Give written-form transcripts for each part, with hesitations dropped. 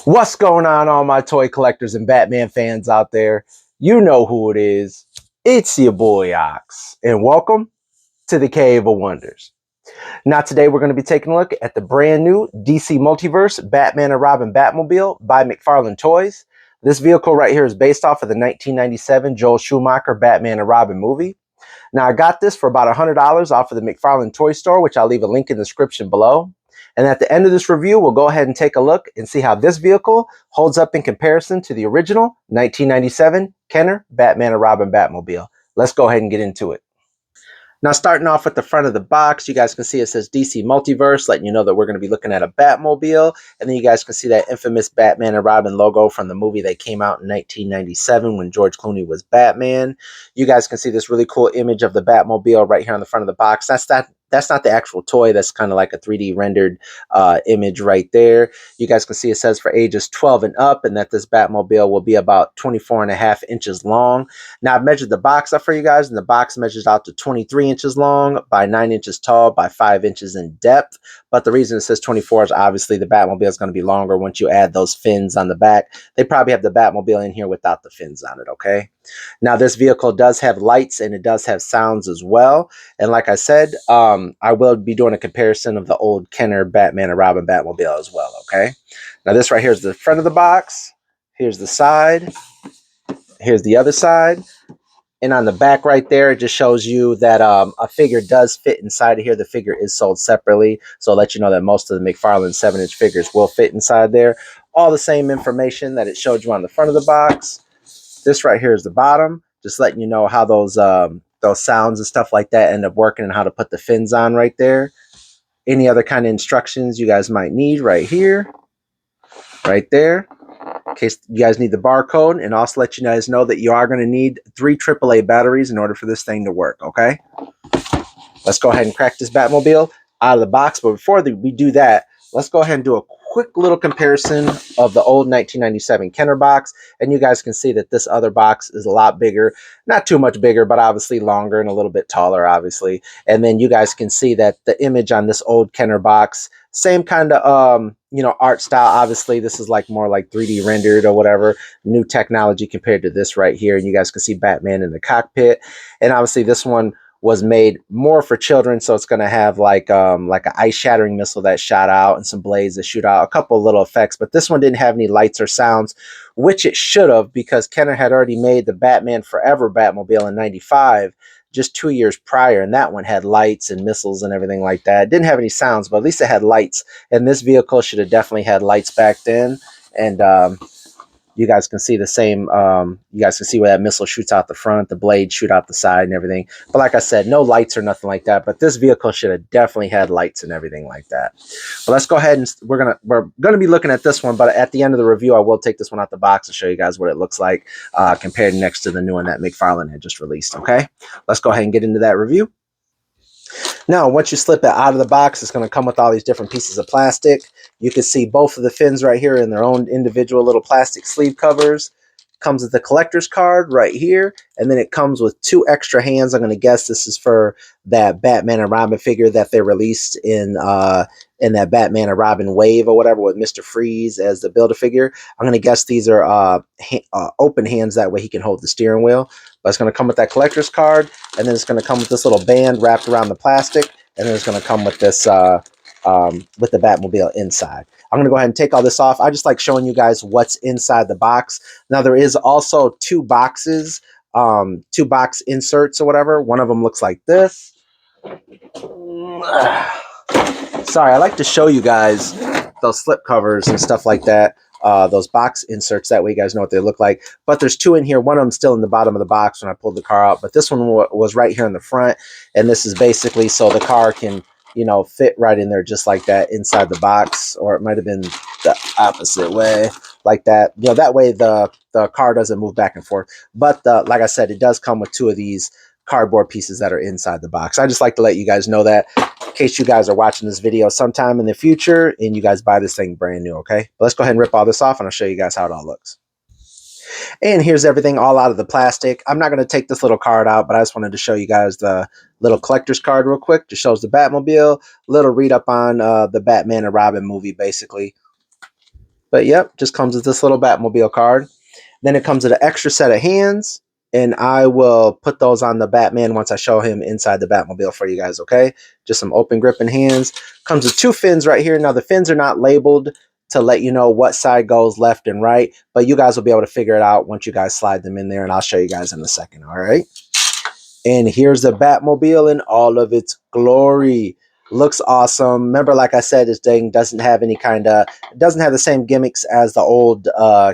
What's going on, all my toy collectors and Batman fans out there? You know who it is. It's your boy Ox, and welcome to the Cave of Wonders. Now, today we're going to be taking a look at the brand new DC Multiverse Batman and Robin Batmobile by McFarlane Toys. This vehicle right here is based off of the 1997 Joel Schumacher Batman and Robin movie. Now, I got this for about $100 off of the McFarlane Toy Store, which I'll leave a link in the description below. And at the end of this review, we'll go ahead and take a look and see how this vehicle holds up in comparison to the original 1997 Kenner Batman and Robin Batmobile. Let's go ahead and get into it. Now, starting off with the front of the box, you guys can see it says DC Multiverse, letting you know that we're going to be looking at a Batmobile. And then you guys can see that infamous Batman and Robin logo from the movie that came out in 1997 when George Clooney was Batman. You guys can see this really cool image of the Batmobile right here on the front of the box. That's not the actual toy. That's kind of like a 3D rendered image right there. You guys can see it says for ages 12 and up, and that this Batmobile will be about 24.5 inches long. Now, I've measured the box up for you guys, and the box measures out to 23 inches long by 9 inches tall by 5 inches in depth. But the reason it says 24 is obviously the Batmobile is going to be longer once you add those fins on the back. They probably have the Batmobile in here without the fins on it, okay? Now, this vehicle does have lights and it does have sounds as well. And like I said, I will be doing a comparison of the old Kenner Batman and Robin Batmobile as well, okay? Now, this right here is the front of the box. Here's the side. Here's the other side. And on the back right there, it just shows you that a figure does fit inside of here. The figure is sold separately. So I'll let you know that most of the McFarlane 7-inch figures will fit inside there. All the same information that it showed you on the front of the box. This right here is the bottom, just letting you know how those sounds and stuff like that end up working and how to put the fins on right there. Any other kind of instructions you guys might need right here, right there, in case you guys need the barcode, and also let you guys know that you are going to need 3 AAA batteries in order for this thing to work, okay? Let's go ahead and crack this Batmobile out of the box, but before we do that, let's go ahead and do a quick little comparison of the old 1997 Kenner box, and you guys can see that this other box is a lot bigger, not too much bigger, but obviously longer and a little bit taller, obviously. And then you guys can see that the image on this old Kenner box, same kind of art style. Obviously, this is like more like 3D rendered or whatever, new technology compared to this right here. And you guys can see Batman in the cockpit, and obviously this one was made more for children, so it's going to have like an ice shattering missile that shot out and some blades that shoot out, a couple of little effects. But this one didn't have any lights or sounds, which it should have, because Kenner had already made the Batman Forever Batmobile in '95, just 2 years prior, and that one had lights and missiles and everything like that. It didn't have any sounds, but at least it had lights, and this vehicle should have definitely had lights back then. And you guys can see the same, you guys can see where that missile shoots out the front, the blades shoot out the side and everything. But like I said, no lights or nothing like that. But this vehicle should have definitely had lights and everything like that. But let's go ahead and we're gonna be looking at this one. But at the end of the review, I will take this one out the box and show you guys what it looks like compared next to the new one that McFarlane had just released. Okay, let's go ahead and get into that review. Now, once you slip it out of the box, it's going to come with all these different pieces of plastic. You can see both of the fins right here in their own individual little plastic sleeve covers. Comes with the collector's card right here, and then it comes with 2 extra hands. I'm going to guess this is for that Batman and Robin figure that they released in that Batman and Robin wave or whatever, with Mr. Freeze as the Build-A-Figure. I'm going to guess these are open hands, that way he can hold the steering wheel. But it's going to come with that collector's card, and then it's going to come with this little band wrapped around the plastic, and then it's going to come with this with the Batmobile inside. I'm going to go ahead and take all this off. I just like showing you guys what's inside the box. Now, there is also 2 boxes, 2 box inserts or whatever. One of them looks like this. Sorry, I like to show you guys those slip covers and stuff like that, those box inserts. That way you guys know what they look like. But there's 2 in here. One of them still in the bottom of the box when I pulled the car out. But this one was right here in the front. And this is basically so the car can, fit right in there just like that inside the box. Or it might have been the opposite way, like that. That way the car doesn't move back and forth. But like I said, it does come with 2 of these cardboard pieces that are inside the box. I just like to let you guys know that in case you guys are watching this video sometime in the future and you guys buy this thing brand new, okay? But let's go ahead and rip all this off and I'll show you guys how it all looks. And here's everything all out of the plastic. I'm not going to take this little card out, but I just wanted to show you guys the little collector's card real quick. Just shows the Batmobile, little read up on the Batman and Robin movie, basically. But yep, just comes with this little Batmobile card. Then it comes with an extra set of hands, and I will put those on the Batman once I show him inside the Batmobile for you guys, okay? Just some open gripping hands. Comes with 2 fins right here. Now, the fins are not labeled to let you know what side goes left and right, but you guys will be able to figure it out once you guys slide them in there, and I'll show you guys in a second, all right? And here's the Batmobile in all of its glory. Looks awesome. Remember, like I said, this thing doesn't have any kind of, it doesn't have the same gimmicks as the old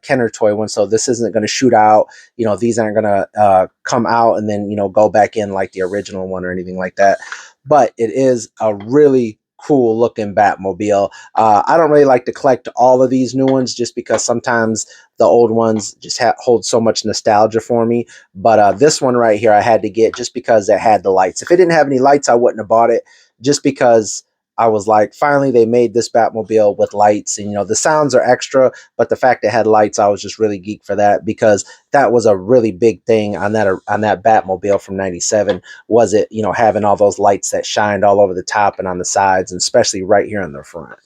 Kenner toy one. So this isn't going to shoot out. You know, these aren't going to come out and then, you know, go back in like the original one or anything like that. But it is a really cool looking Batmobile. I don't really like to collect all of these new ones just because sometimes the old ones just hold so much nostalgia for me. But this one right here I had to get just because it had the lights. If it didn't have any lights, I wouldn't have bought it, just because I was like, finally they made this Batmobile with lights. And, you know, the sounds are extra, but the fact it had lights, I was just really geeked for that, because that was a really big thing on that Batmobile from '97, was it, you know, having all those lights that shined all over the top and on the sides, and especially right here in the front.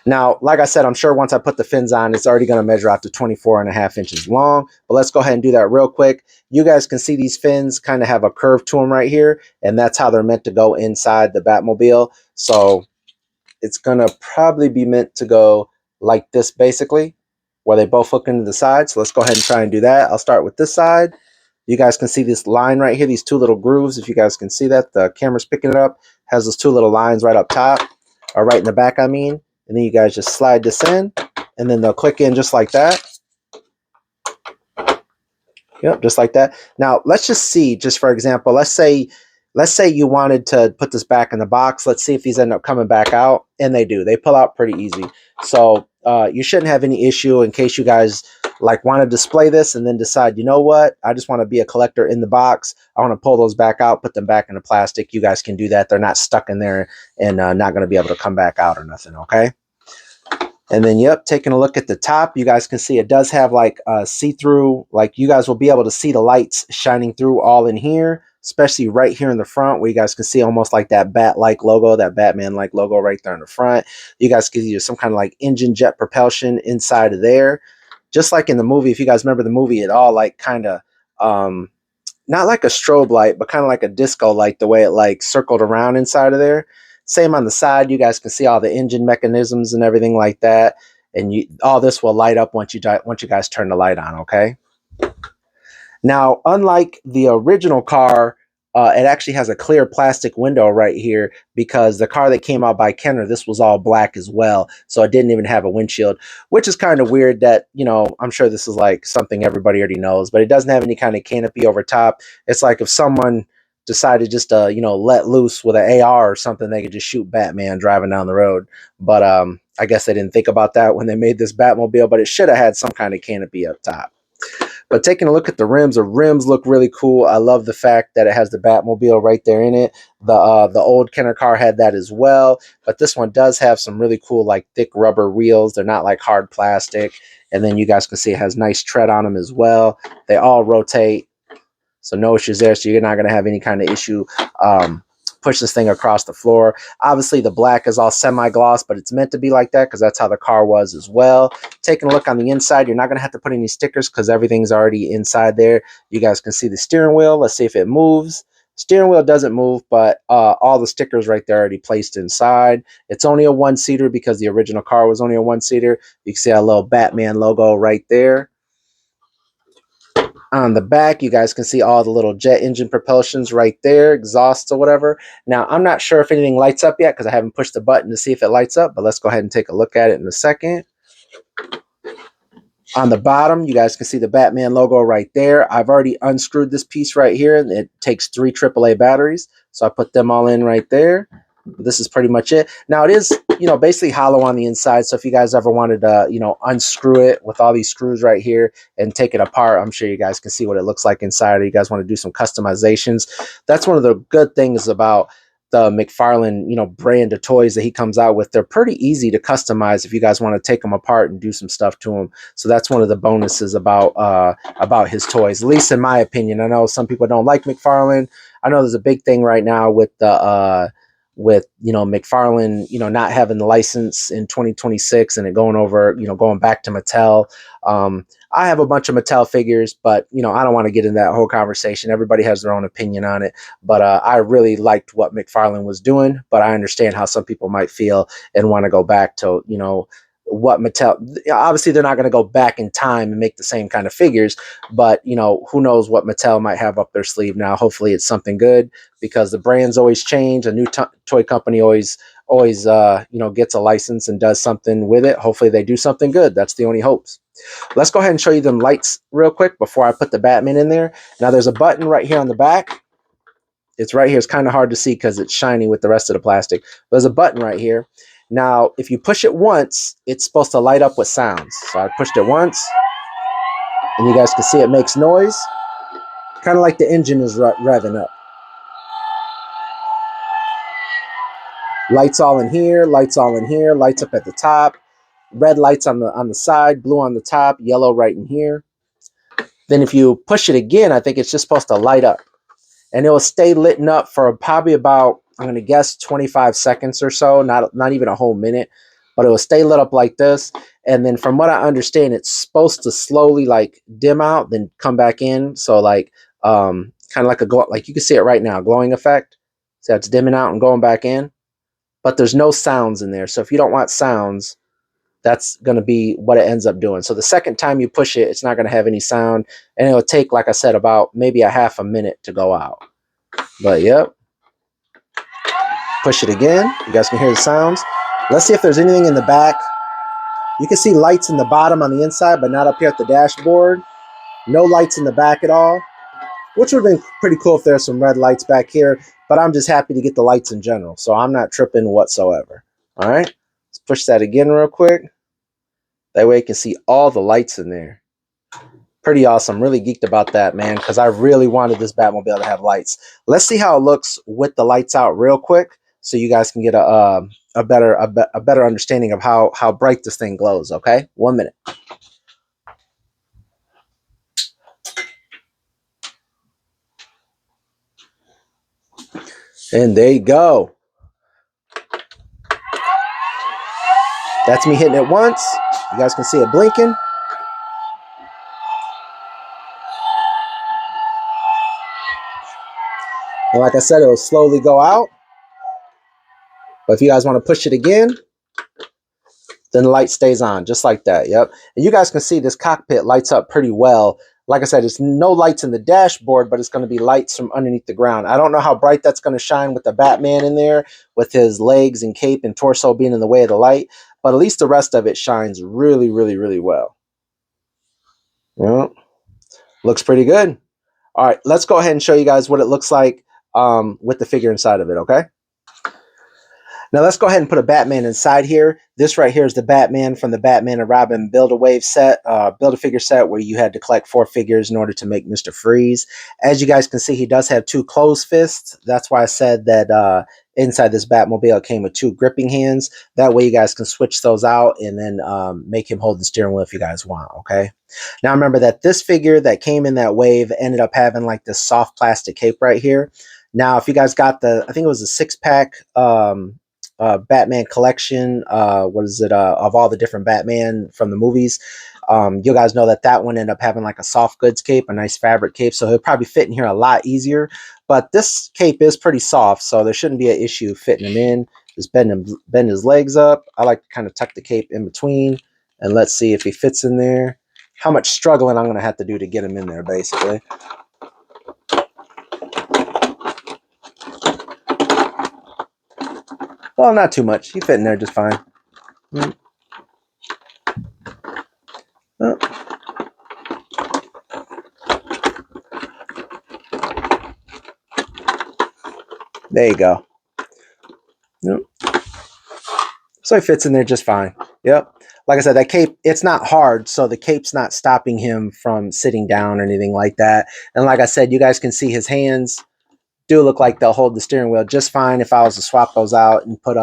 Now, like I said, I'm sure once I put the fins on, it's already going to measure out to 24.5 inches long. But let's go ahead and do that real quick. You guys can see these fins kind of have a curve to them right here, and that's how they're meant to go inside the Batmobile. So it's going to probably be meant to go like this, basically, where they both hook into the side. So let's go ahead and try and do that. I'll start with this side. You guys can see this line right here, these 2 little grooves. If you guys can see that, the camera's picking it up. Has those 2 little lines right up top, or right in the back, I mean. And then you guys just slide this in, and then they'll click in just like that. Yep, just like that. Now, let's just see, just for example, let's say you wanted to put this back in the box. Let's see if these end up coming back out, and they do. They pull out pretty easy. So you shouldn't have any issue in case you guys like want to display this and then decide, you know what, I just want to be a collector in the box. I want to pull those back out, put them back in the plastic. You guys can do that. They're not stuck in there and not going to be able to come back out or nothing, okay? And then, yep, taking a look at the top, you guys can see it does have like a see-through, like you guys will be able to see the lights shining through all in here, especially right here in the front, where you guys can see almost like that bat-like logo, that Batman-like logo right there in the front. You guys can see some kind of like engine jet propulsion inside of there. Just like in the movie, if you guys remember the movie, it all like kind of, not like a strobe light, but kind of like a disco light, the way it like circled around inside of there. Same on the side, you guys can see all the engine mechanisms and everything like that. And all this will light up once you guys turn the light on, okay? Now, unlike the original car, it actually has a clear plastic window right here, because the car that came out by Kenner, this was all black as well. So it didn't even have a windshield, which is kind of weird that, you know, I'm sure this is like something everybody already knows, but it doesn't have any kind of canopy over top. It's like if someone decided just to, you know, let loose with an AR or something, they could just shoot Batman driving down the road. But I guess they didn't think about that when they made this Batmobile, but it should have had some kind of canopy up top. But taking a look at the rims look really cool. I love the fact that it has the Batmobile right there in it. The old Kenner car had that as well, but this one does have some really cool like thick rubber wheels. They're not like hard plastic. And then you guys can see it has nice tread on them as well. They all rotate, so no issues there. So you're not going to have any kind of issue push this thing across the floor. Obviously, the black is all semi-gloss, but it's meant to be like that because that's how the car was as well. Taking a look on the inside, you're not going to have to put any stickers because everything's already inside there. You guys can see the steering wheel. Let's see if it moves. Steering wheel doesn't move, but all the stickers right there already placed inside. It's only a one-seater because the original car was only a one-seater. You can see a little Batman logo right there. On the back, you guys can see all the little jet engine propulsions right there, exhausts or whatever. Now, I'm not sure if anything lights up yet because I haven't pushed the button to see if it lights up, but let's go ahead and take a look at it in a second. On the bottom, you guys can see the Batman logo right there. I've already unscrewed this piece right here, and it takes 3 AAA batteries, so I put them all in right there. This is pretty much it. Now, it is, you know, basically hollow on the inside, so if you guys ever wanted to, you know, unscrew it with all these screws right here and take it apart, I'm sure you guys can see what it looks like inside, or you guys want to do some customizations. That's one of the good things about the McFarlane, you know, brand of toys that he comes out with. They're pretty easy to customize if you guys want to take them apart and do some stuff to them. So that's one of the bonuses about his toys, at least in my opinion. I know some people don't like McFarlane. I know there's a big thing right now with the McFarlane, not having the license in 2026 and it going over, going back to Mattel. I have a bunch of Mattel figures, but I don't want to get in that whole conversation. Everybody has their own opinion on it, but I really liked what McFarlane was doing, but I understand how some people might feel and want to go back to, what Mattel, obviously they're not going to go back in time and make the same kind of figures, but who knows what Mattel might have up their sleeve now. Hopefully it's something good, because the brands always change. A new toy company always gets a license and does something with it. Hopefully they do something good. That's the only hopes. Let's go ahead and show you them lights real quick before I put the Batman in there. Now there's a button right here on the back. It's right here. It's kind of hard to see because it's shiny with the rest of the plastic. There's a button right here. Now, if you push it once, it's supposed to light up with sounds. So I pushed it once, and you guys can see it makes noise, kind of like the engine is revving up. Lights all in here, lights all in here, lights up at the top, red lights on the side, blue on the top, yellow right in here. Then if you push it again, I think it's just supposed to light up. And it will stay lit up for probably about, I'm going to guess 25 seconds or so, not even a whole minute, but it will stay lit up like this. And then from what I understand, it's supposed to slowly like dim out, then come back in. So like, kind of like like you can see it right now, glowing effect. So it's dimming out and going back in, but there's no sounds in there. So if you don't want sounds, that's going to be what it ends up doing. So the second time you push it, it's not going to have any sound, and it'll take, like I said, about maybe a half a minute to go out. But yep. Push it again. You guys can hear the sounds. Let's see if there's anything in the back. You can see lights in the bottom on the inside, but not up here at the dashboard. No lights in the back at all, which would have been pretty cool if there's some red lights back here, but I'm just happy to get the lights in general, so I'm not tripping whatsoever. All right, let's push that again real quick. That way you can see all the lights in there. Pretty awesome. Really geeked about that, man, because I really wanted this Batmobile to have lights. Let's see how it looks with the lights out real quick, so you guys can get a better understanding of how bright this thing glows. Okay, 1 minute. And there you go. That's me hitting it once. You guys can see it blinking. And like I said, it'll slowly go out. But if you guys want to push it again, then the light stays on, just like that. Yep. And you guys can see this cockpit lights up pretty well. Like I said, it's no lights in the dashboard, but it's going to be lights from underneath the ground. I don't know how bright that's going to shine with the Batman in there, with his legs and cape and torso being in the way of the light. But at least the rest of it shines really, really, really well. Yep. Looks pretty good. All right, let's go ahead and show you guys what it looks like with the figure inside of it, okay? Now let's go ahead and put a Batman inside here. This right here is the Batman from the Batman and Robin Build-A-Wave set, Build-A-Figure set, where you had to collect 4 figures in order to make Mr. Freeze. As you guys can see, he does have 2 closed fists. That's why I said that inside this Batmobile came with 2 gripping hands. That way you guys can switch those out and then make him hold the steering wheel if you guys want, okay? Now remember that this figure that came in that wave ended up having like this soft plastic cape right here. Now, if you guys got I think it was a 6-pack Batman collection, of all the different Batman from the movies, you guys know that one ended up having like a soft goods cape, a nice fabric cape, so he'll probably fit in here a lot easier. But this cape is pretty soft, so there shouldn't be an issue fitting him in. Just bend his legs up. I like to kind of tuck the cape in between, and let's see if he fits in there. How much struggling I'm going to have to do to get him in there, basically. Well, not too much. He fit in there just fine. Oh. There you go. Yep. So he fits in there just fine. Yep. Like I said, that cape, it's not hard, so the cape's not stopping him from sitting down or anything like that. And like I said, you guys can see his hands do look like they'll hold the steering wheel just fine if I was to swap those out and put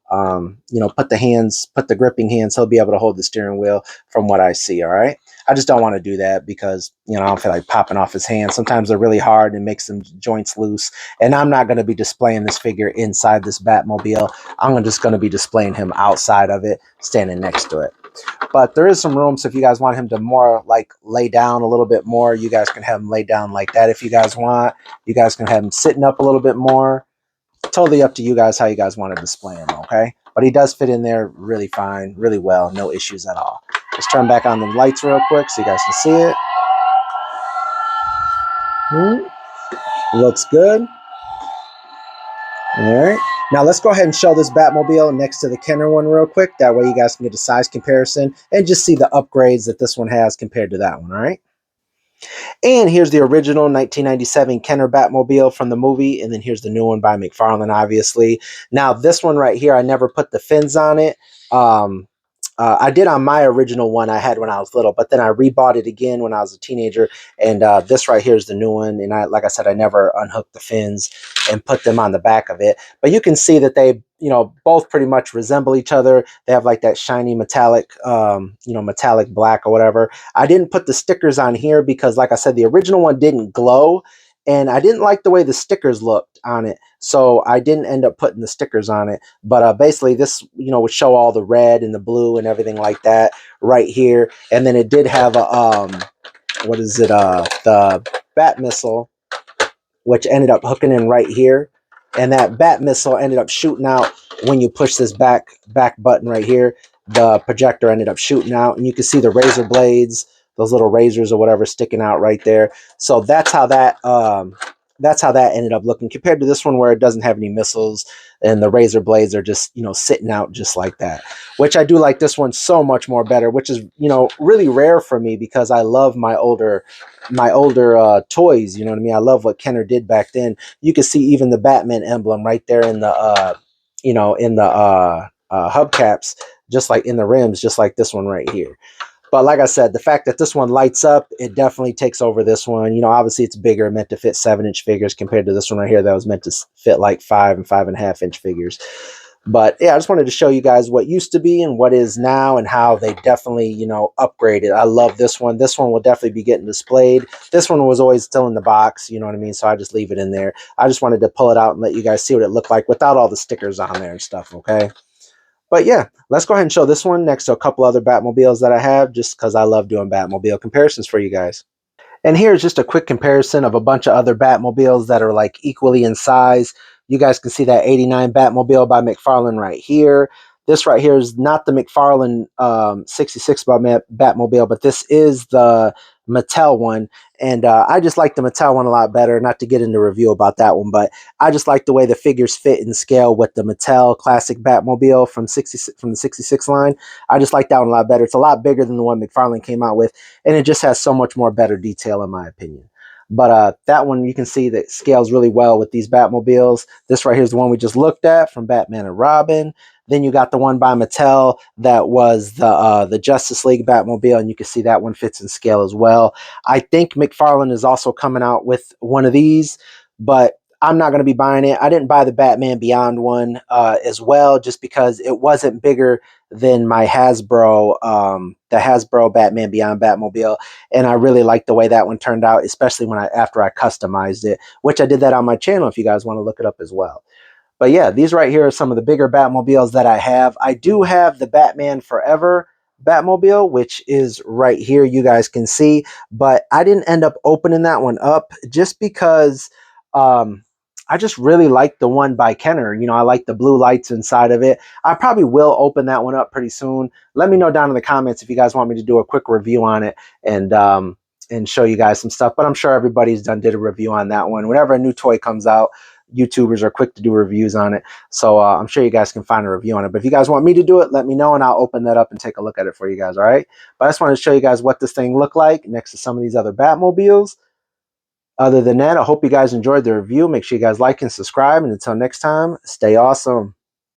put the gripping hands. He'll be able to hold the steering wheel from what I see. All right. I just don't want to do that because, I don't feel like popping off his hands. Sometimes they're really hard and makes some joints loose. And I'm not going to be displaying this figure inside this Batmobile. I'm just going to be displaying him outside of it, standing next to it. But there is some room, so if you guys want him to more like lay down a little bit more, you guys can have him lay down like that if you guys want. You guys can have him sitting up a little bit more. Totally up to you guys how you guys want to display him, okay? But he does fit in there really fine, really well, no issues at all. Let's turn back on the lights real quick so you guys can see it. Looks good. All right. Now let's go ahead and show this Batmobile next to the Kenner one real quick. That way you guys can get a size comparison and just see the upgrades that this one has compared to that one, all right? And here's the original 1997 Kenner Batmobile from the movie, and then here's the new one by McFarlane, obviously. Now this one right here, I never put the fins on it. I did on my original one I had when I was little, but then I rebought it again when I was a teenager. And this right here is the new one. And like I said, I never unhooked the fins and put them on the back of it. But you can see that they, both pretty much resemble each other. They have like that shiny metallic, metallic black or whatever. I didn't put the stickers on here because, like I said, the original one didn't glow. And I didn't like the way the stickers looked on it. So I didn't end up putting the stickers on it. But basically this, would show all the red and the blue and everything like that right here. And then it did have a, the bat missile, which ended up hooking in right here. And that bat missile ended up shooting out when you push this back button right here. The projector ended up shooting out, and you can see the razor blades, those little razors or whatever sticking out right there. So that's how that ended up looking compared to this one where it doesn't have any missiles and the razor blades are just, sitting out just like that, which I do like this one so much more better, which is, really rare for me because I love my older toys. You know what I mean? I love what Kenner did back then. You can see even the Batman emblem right there in the, hubcaps, just like in the rims, just like this one right here. But like I said, the fact that this one lights up, it definitely takes over this one. Obviously it's bigger, meant to fit 7-inch figures compared to this one right here that was meant to fit like 5 and 5.5-inch figures. But yeah, I just wanted to show you guys what used to be and what is now and how they definitely, upgraded. I love this one. This one will definitely be getting displayed. This one was always still in the box, you know what I mean? So I just leave it in there. I just wanted to pull it out and let you guys see what it looked like without all the stickers on there and stuff, okay? But yeah, let's go ahead and show this one next to a couple other Batmobiles that I have just because I love doing Batmobile comparisons for you guys. And here's just a quick comparison of a bunch of other Batmobiles that are like equally in size. You guys can see that 89 Batmobile by McFarlane right here. This right here is not the McFarlane 66 by Batmobile, but this is the Mattel one. And I just like the Mattel one a lot better. Not to get into review about that one, but I just like the way the figures fit and scale with the Mattel classic Batmobile from the 66 line. I just like that one a lot better. It's a lot bigger than the one McFarlane came out with, and it just has so much more better detail in my opinion. But that one you can see that scales really well with these Batmobiles. This right here is the one we just looked at from Batman and Robin. Then you got the one by Mattel that was the Justice League Batmobile, and you can see that one fits in scale as well. I think McFarlane is also coming out with one of these, but I'm not going to be buying it. I didn't buy the Batman Beyond one as well, just because it wasn't bigger than my Hasbro, the Hasbro Batman Beyond Batmobile, and I really liked the way that one turned out, especially after I customized it, which I did that on my channel if you guys want to look it up as well. But yeah, these right here are some of the bigger Batmobiles that I have. I do have the Batman Forever Batmobile, which is right here, you guys can see, but I didn't end up opening that one up just because I just really like the one by Kenner. I like the blue lights inside of it. I probably will open that one up pretty soon. Let me know down in the comments if you guys want me to do a quick review on it and show you guys some stuff. But I'm sure everybody's did a review on that one. Whenever a new toy comes out, YouTubers are quick to do reviews on it. So I'm sure you guys can find a review on it. But if you guys want me to do it, let me know and I'll open that up and take a look at it for you guys. All right. But I just wanted to show you guys what this thing looked like next to some of these other Batmobiles. Other than that, I hope you guys enjoyed the review. Make sure you guys like and subscribe. And until next time, stay awesome.